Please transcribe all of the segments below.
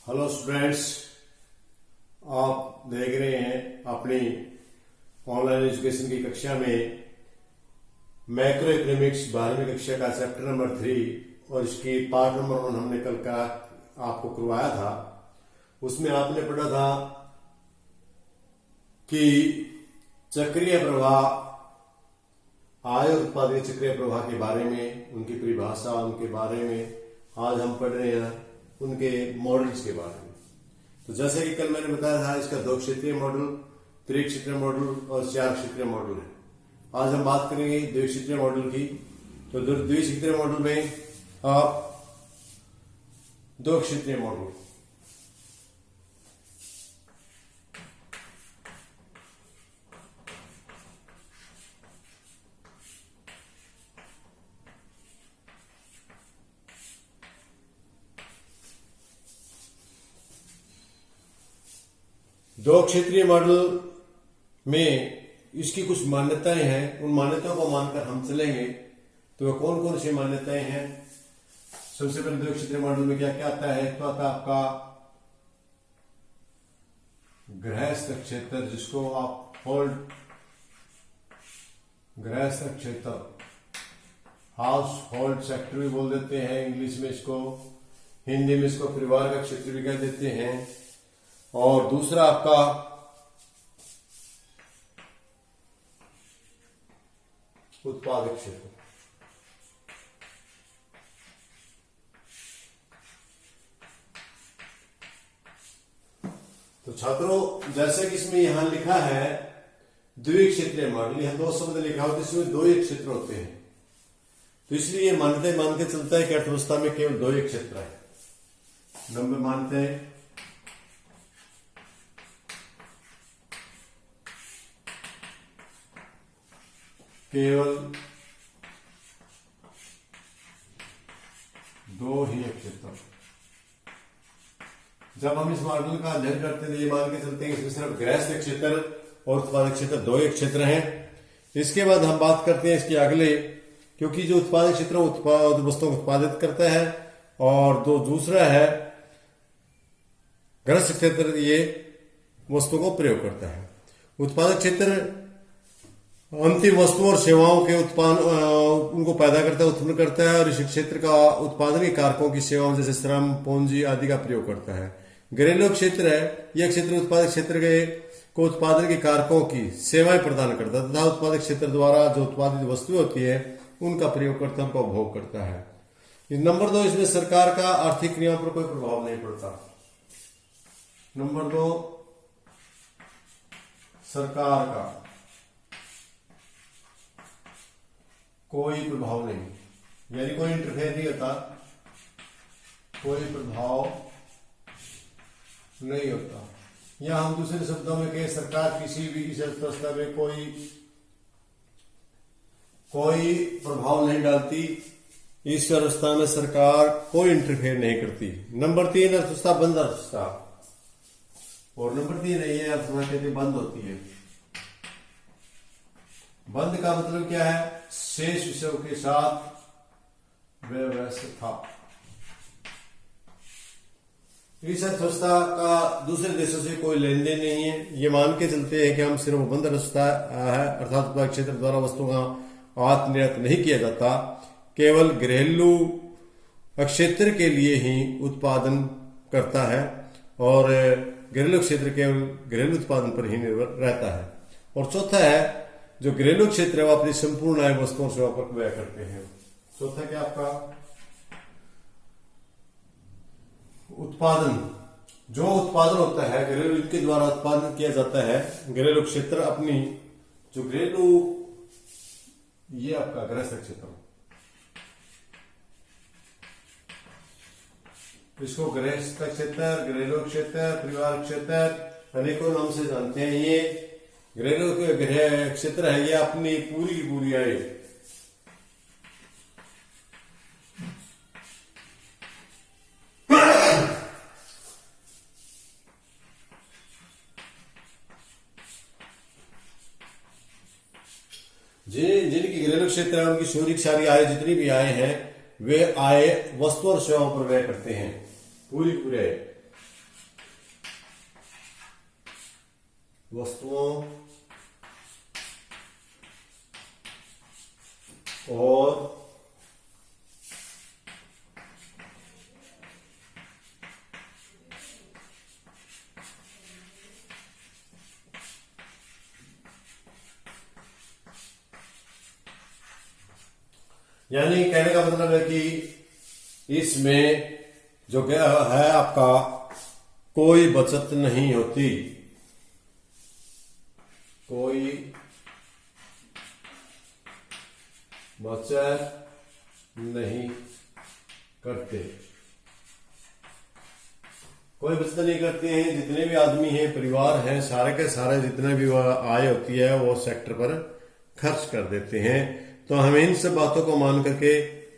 Hello students, आप देख रहे हैं अपनी ऑनलाइन एजुकेशन की कक्षा में मैक्रो इकोनॉमिक्स 12वीं कक्षा का चैप्टर नंबर 3 और इसकी पार्ट नंबर 1 हमने कल का आपको करवाया था। उसमें आपने पढ़ा था कि चक्रीय प्रवाह, आय और उत्पादन चक्रीय प्रवाह के बारे में, उनकी परिभाषा, उनके बारे में आज हम पढ़ रहे हैं, उनके मॉडल्स के बारे में। तो जैसे कि कल मैंने बताया था, इसका 2 क्षेत्रीय मॉडल, 3 क्षेत्रीय मॉडल और 4 क्षेत्रीय मॉडल है। आज हम बात करेंगे 2 क्षेत्रीय मॉडल की। तो 2 क्षेत्रीय मॉडल में आप 2 क्षेत्रीय मॉडल, दो क्षेत्रीय मॉडल में इसकी कुछ मान्यताएं हैं। उन मान्यताओं को मानकर हम चलेंगे। तो कौन कौन सी मान्यताएं हैं? सबसे पहले 2 क्षेत्रीय मॉडल में क्या क्या आता है? तो आता है आपका गृहस्थ क्षेत्र, जिसको आप गृहस्थ क्षेत्र, हाउस होल्ड सेक्टर भी बोल देते हैं इंग्लिश में इसको, हिंदी में इसको परिवार का क्षेत्र भी कह देते हैं। और दूसरा आपका उत्पादक क्षेत्र। तो छात्रों, जैसे कि इसमें यहां लिखा है द्विक्षेत्रीय मॉडल, यहां 2 शब्द लिखा होता है, इसमें 2 एक क्षेत्र होते हैं। तो इसलिए ये मानते मान के चलता है कि अर्थव्यवस्था में केवल 2 एक क्षेत्र है। नंबर मानते हैं केवल 2 ही क्षेत्र। जब हम इस मॉडल का अध्ययन करते हैं, ये मान के चलते हैं इसमें सिर्फ गृहस्थ क्षेत्र और उत्पादक क्षेत्र 2 एक क्षेत्र हैं। इसके बाद हम बात करते हैं इसके अगले, क्योंकि जो उत्पादक क्षेत्र वस्तुओं को उत्पादित करता है और दूसरा है गृहस्थ क्षेत्र, ये वस्तुओं को प्रयोग करता है। उत्पादक क्षेत्र अंतिम वस्तुओं और सेवाओं के उत्पादन उनको पैदा करता है, उत्पन्न करता है, और इस क्षेत्र का उत्पादन के कारकों की सेवाओं जैसे श्रम, पूंजी आदि का प्रयोग करता है। घरेलू क्षेत्र है, यह क्षेत्र उत्पादक क्षेत्र को उत्पादन के कारकों की सेवाएं प्रदान करता है तथा उत्पादक क्षेत्र द्वारा जो उत्पादित वस्तुएं होती है उनका प्रयोग करता है, उनका उपभोग करता है। नंबर 2, इसमें सरकार का आर्थिक क्रियाओं पर कोई प्रभाव नहीं पड़ता। नंबर 2, सरकार का कोई प्रभाव नहीं, यानी कोई इंटरफेयर नहीं होता, कोई प्रभाव नहीं होता। या हम दूसरे शब्दों में कहें, सरकार किसी भी इस अर्थव्यवस्था में कोई प्रभाव नहीं डालती। इस अवस्था में सरकार कोई इंटरफेयर नहीं करती। नंबर 3, अर्थव्यवस्था बंद अर्थव्यवस्था, और नंबर 3 है ये अर्थव्यवस्था बंद होती है। बंद का मतलब क्या है? शेष विषयों के साथ व्यवस्था। इस अर्थव्यवस्था का दूसरे देशों से कोई लेन देन नहीं है। ये मान के चलते हैं कि हम सिर्फ बंद अर्थव्यवस्था है, अर्थात उत्पादक क्षेत्र द्वारा वस्तुओं का आयात निर्यात नहीं किया जाता, केवल घरेलू क्षेत्र के लिए ही उत्पादन करता है, और घरेलू क्षेत्र केवल घरेलू उत्पादन पर ही निर्भर रहता है। और चौथा है, जो घरेलू क्षेत्र है वो अपनी संपूर्ण आय वस्तुओं से पर व्यय करते हैं। चौथा क्या आपका? उत्पादन। जो उत्पादन होता है घरेलू के द्वारा उत्पादन किया जाता है, घरेलू क्षेत्र अपनी जो घरेलू, ये आपका गृहस्थ क्षेत्र, इसको गृहस्थ क्षेत्र, घरेलू क्षेत्र, परिवार क्षेत्र अनेकों नाम से जानते हैं। ये घरेलू गृह क्षेत्र है, ये अपनी पूरी की पूरी आय जिनकी घरेलू क्षेत्र है उनकी सारी आय, जितनी भी आय है वे आय वस्तु और सेवाओं पर व्यय करते हैं। पूरे वस्तुओं और यानी कहने का मतलब है कि इसमें जो क्या है आपका कोई बचत नहीं होती, कोई बचत नहीं करते, कोई बचत नहीं करते हैं। जितने भी आदमी हैं, परिवार हैं, सारे के सारे जितने भी आय होती है वो सेक्टर पर खर्च कर देते हैं। तो हमें इन सब बातों को मान करके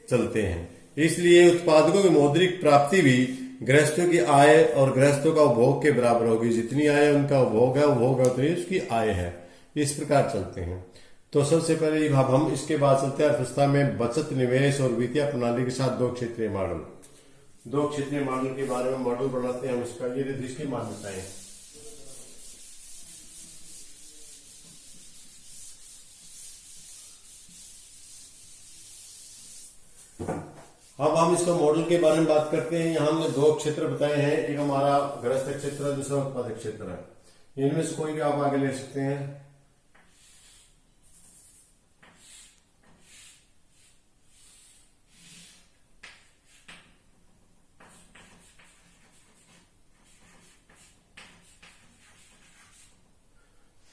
चलते हैं। इसलिए उत्पादकों की मौद्रिक प्राप्ति भी गृहस्थों की आय और गृहस्थों का उपभोग के बराबर होगी। जितनी आय उनका उपभोग है, उपभोग है उतनी उसकी आय है। इस प्रकार चलते हैं। तो सबसे पहले अब हम इसके बाद चलते हैं अर्थव्यवस्था में बचत, निवेश और वित्तीय प्रणाली के साथ दो क्षेत्रीय मॉडल के बारे में मॉडल बनाते हैं हम इसका। ये इसकी मान्यताएं। अब हम इसका मॉडल के बारे में बात करते हैं। यहां हमने दो क्षेत्र बताए हैं, एक हमारा गृहस्थ क्षेत्र है, दूसरा उत्पादक क्षेत्र है। इनमें से कोई भी आप आगे ले सकते हैं।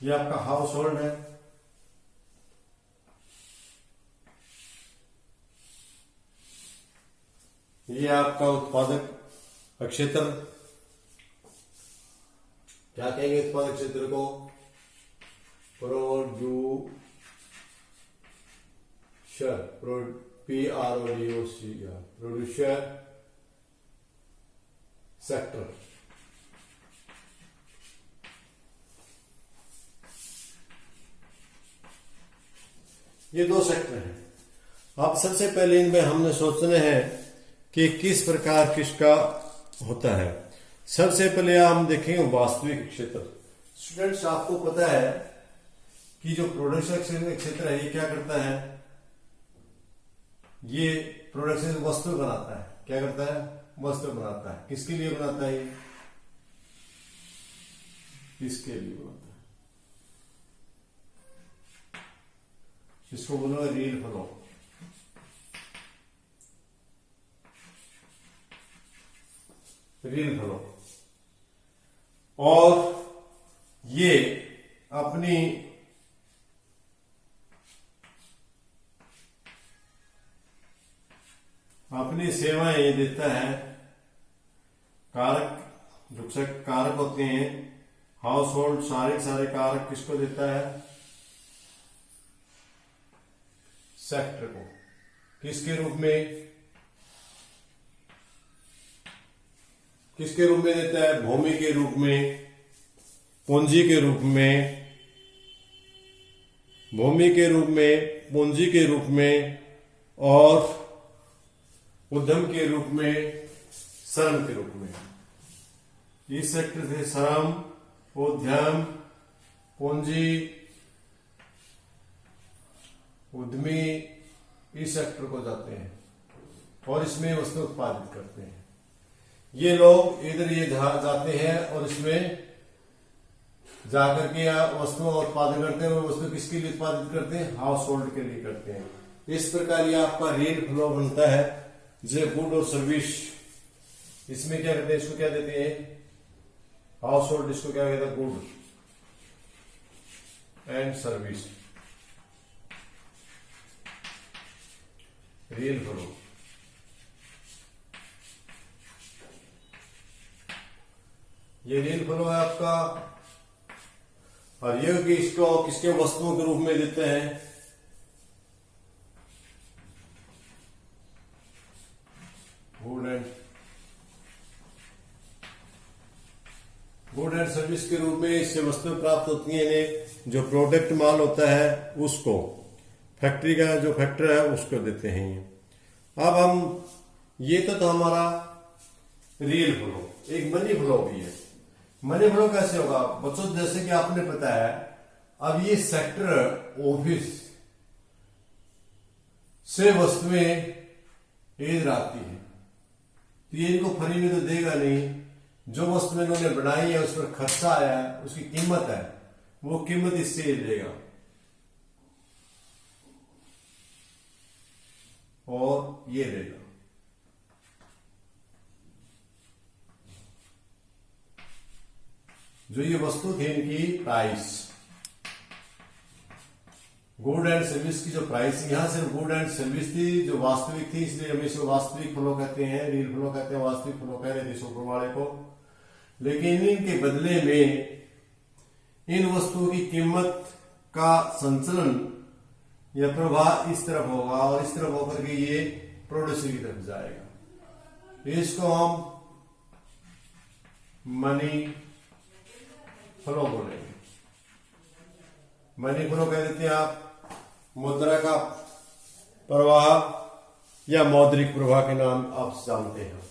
ये आपका हाउस होल्ड है, ये आपका उत्पादक क्षेत्र। क्या कहेंगे उत्पादक क्षेत्र को? Producer, PRODUCER, producer sector. ये दो सेक्टर हैं। अब सबसे पहले इनमें हमने सोचना है कि किस प्रकार किसका होता है। सबसे पहले हम देखेंगे वास्तविक क्षेत्र। स्टूडेंट्स, आपको पता है कि जो प्रोडक्शन क्षेत्र है ये क्या करता है? ये प्रोडक्शन वस्तु बनाता है। क्या करता है? वस्तु बनाता है। किसके लिए बनाता है? किसके लिए बनाता है? इसको बोलो रील फ्लो। Reel flow. और ये अपनी सेवाएं ये देता है। कारक, जो कारक होते हैं हाउस होल्ड, सारे कारक किसको देता है? सेक्टर को। किसके रूप में? किसके रूप में देता है? भूमि के रूप में, पूंजी के रूप में, भूमि के रूप में, पूंजी के रूप में और उद्यम के रूप में, श्रम के रूप में। इस सेक्टर से श्रम, उद्यम, पूंजी, उद्यमी इस सेक्टर को जाते हैं और इसमें वस्तु उत्पादित करते हैं। ये लोग इधर ये जाते हैं और इसमें जाकर के वस्तु उत्पादन करते हैं। और वस्तु किसके लिए उत्पादित करते हैं? हाउस होल्ड के लिए करते हैं। इस प्रकार ये आपका रील फ्लो बनता है। जो गुड और सर्विस, इसमें क्या कहते हैं? इसको क्या देते हैं? House hold. इसको क्या कहते हैं? Good and service. Reel flow. ये रील फ्लो है आपका। और ये कि इसको किसके वस्तुओं के रूप में देते हैं? गुड एंड सर्विस के रूप में इससे वस्तुएं प्राप्त होती हैं। इन्हें जो प्रोडक्ट माल होता है उसको, फैक्ट्री का जो फैक्टर है उसको देते हैं ये। अब हम ये तो हमारा रियल फ्लो, एक मनी फ्लो भी है। मनी फ्लो कैसे होगा बच्चों, जैसे कि आपने पता है अब ये सेक्टर ऑफिस से वस्तुएं इधर आती है, तो ये इनको फ्री में तो देगा नहीं। जो वस्तुएं इन्होंने बनाई है उस पर खर्चा आया है, उसकी कीमत है, वो कीमत इससे देगा और ये देगा। जो ये वस्तु थी इनकी प्राइस, गुड एंड सर्विस की जो प्राइस, यहां सिर्फ गुड एंड सर्विस थी जो वास्तविक थी, इसलिए हम इसे वास्तविक फ्लो कहते हैं, रियल फ्लो कहते हैं, वास्तविक फ्लो कह रहे थे ऊपर वाले को। लेकिन इनके बदले में इन वस्तुओं की कीमत का संचलन या प्रवाह इस तरफ होगा और इस तरफ होकर के ये प्रोड्यूसर की तरफ जाएगा। इसको हम मनी फ्लो बोलेंगे। मनी फ्लो कह देते हैं आप मुद्रा का प्रवाह या मौद्रिक प्रवाह के नाम आप जानते हैं।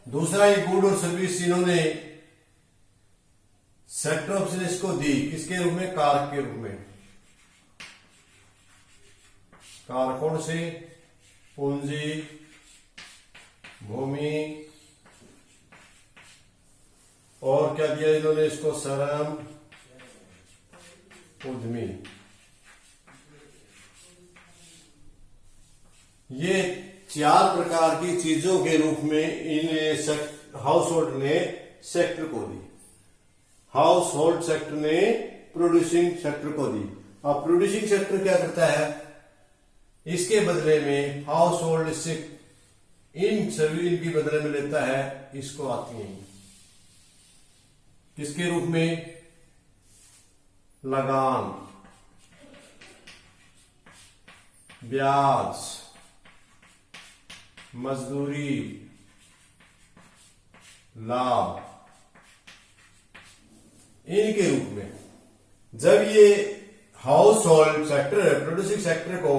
दूसरा, ये गुड और सर्विस इन्होंने सेक्टर ऑफ बिजनेस को दी किसके रूप में, कारक के रूप में। कारकों से पूंजी, भूमि और क्या दिया इन्होंने इसको, श्रम, उद्यमी। ये चार प्रकार की चीजों के रूप में इन हाउस होल्ड ने सेक्टर को दी। हाउस होल्ड सेक्टर ने प्रोड्यूसिंग सेक्टर को दी। अब प्रोड्यूसिंग सेक्टर क्या करता है, इसके बदले में हाउस होल्ड इससे इन सर्विस की बदले में लेता है, इसको आती है किसके रूप में, लगान, ब्याज, मजदूरी, लाभ, इनके रूप में। जब ये house hold sector producing sector को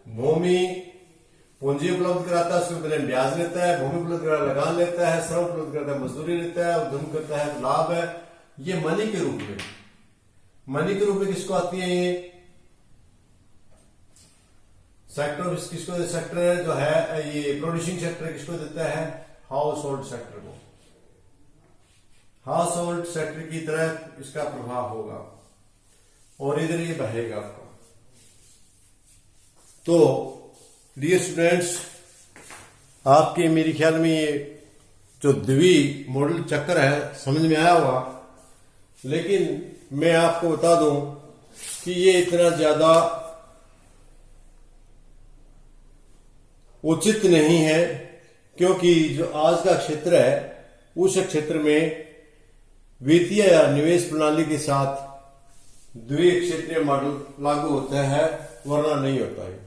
भूमि पूंजी उपलब्ध कराता है, उसके बदले में ब्याज लेता है, भूमि उपलब्ध कराता है लगान लेता है, श्रम उपलब्ध करता है मजदूरी लेता है, उद्यम करता है तो लाभ है, ये मनी के रूप में। मनी के रूप में किसको आती है ये सेक्टर, किसको सेक्टर जो है ये प्रोड्यूसिंग सेक्टर किसको देता है, हाउस होल्ड सेक्टर को। हाउस होल्ड सेक्टर की तरफ इसका प्रभाव होगा और इधर ये बहेगा आपको। तो डियर स्टूडेंट्स, आपके मेरे ख्याल में ये जो द्वि मॉडल चक्कर है समझ में आया होगा, लेकिन मैं आपको बता दूं कि ये इतना ज्यादा उचित नहीं है, क्योंकि जो आज का क्षेत्र है उस क्षेत्र में वित्तीय या निवेश प्रणाली के साथ द्विक्षेत्रीय मॉडल लागू होता है, वरना नहीं होता है।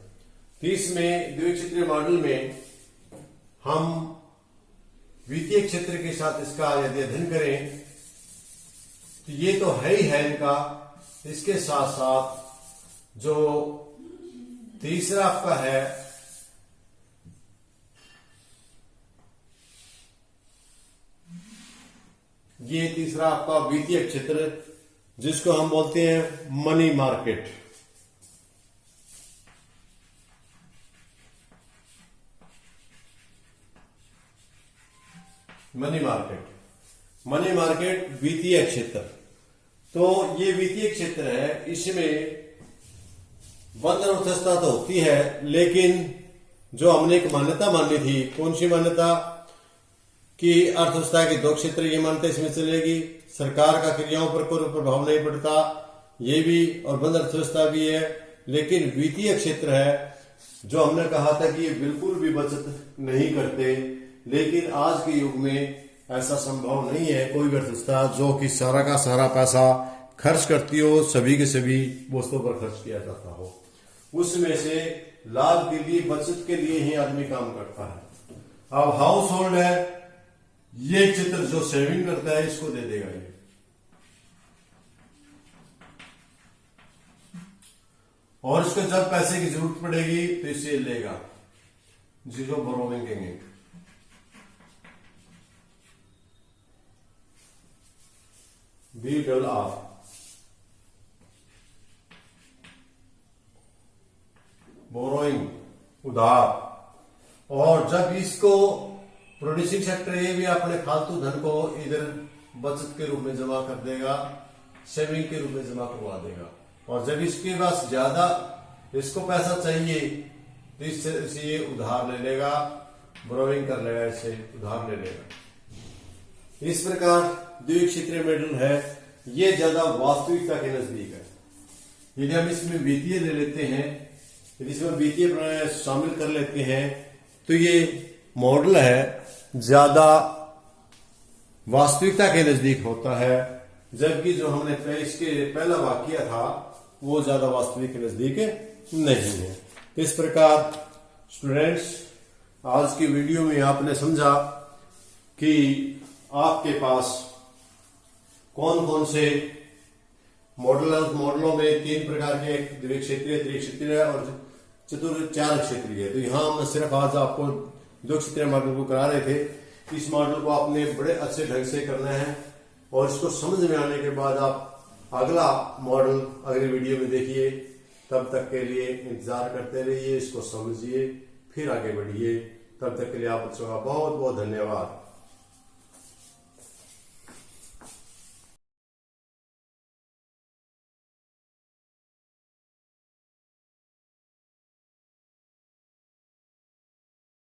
तो इसमें द्विक्षेत्रीय मॉडल में हम वित्तीय क्षेत्र के साथ इसका यदि अध्ययन करें तो ये तो है ही है इनका, इसके साथ साथ जो तीसरा आपका है ये तीसरा आपका वित्तीय क्षेत्र, जिसको हम बोलते हैं money market. Money market, money market वित्तीय क्षेत्र। तो ये वित्तीय क्षेत्र है, इसमें बंधन अर्थव्यवस्था तो होती है, लेकिन जो हमने एक मान्यता मानी थी, कौन सी मान्यता, कि अर्थव्यवस्था के दो क्षेत्र, ये मान्यता इसमें चलेगी, सरकार का क्रियाओं पर कोई प्रभाव नहीं पड़ता, ये भी, और बंद अर्थव्यवस्था भी है। लेकिन वित्तीय क्षेत्र है जो हमने कहा था कि ये बिल्कुल भी बचत नहीं करते, लेकिन आज के युग में ऐसा संभव नहीं है कोई भी अर्थव्यवस्था जो कि सारा का सारा पैसा खर्च करती हो, सभी के सभी वस्तुओं पर खर्च किया जाता हो। उसमें से लाभ के लिए, बचत के लिए ही आदमी काम करता है। अब हाउस होल्ड है, ये क्षेत्र जो सेविंग करता है इसको दे देगा ये, और इसको जब पैसे की जरूरत पड़ेगी तो इसे लेगा। जिसको बोरोइंग कहेंगे। BRR बोरोइंग, उधार। और जब इसको प्रोड्यूसिंग सेक्टर ये भी अपने फालतू धन को इधर बचत के रूप में जमा कर देगा, सेविंग के रूप में जमा करवा देगा। और जब इसके पास ज्यादा इसको पैसा चाहिए तो इससे ये उधार ले लेगा, बोरोइंग कर लेगा, इससे उधार ले लेगा। इस प्रकार द्विक्षेत्रीय मॉडल है, ये ज्यादा वास्तविकता के नजदीक है। यदि हम इसमें वित्तीय ले लेते हैं, यदि इसमें वित्तीय शामिल कर लेते हैं तो ये मॉडल है ज्यादा वास्तविकता के नजदीक होता है, जबकि जो हमने इसके पहला वाक्य था वो ज्यादा वास्तविक के नजदीक नहीं है। इस प्रकार स्टूडेंट्स, आज की वीडियो में आपने समझा कि आपके पास कौन कौन से मॉडलों में 3 प्रकार के, द्विक्षेत्रीय, त्रिक्षेत्रीय और चार क्षेत्रीय। तो यहाँ हम सिर्फ आज आपको 2 क्षेत्रीय मॉडल को करा रहे थे। इस मॉडल को आपने बड़े अच्छे ढंग से करना है और इसको समझ में आने के बाद आप अगला मॉडल अगले वीडियो में देखिए। तब तक के लिए इंतजार करते रहिए, इसको समझिए, फिर आगे बढ़िए। तब तक के लिए आप बच्चों का बहुत बहुत धन्यवाद।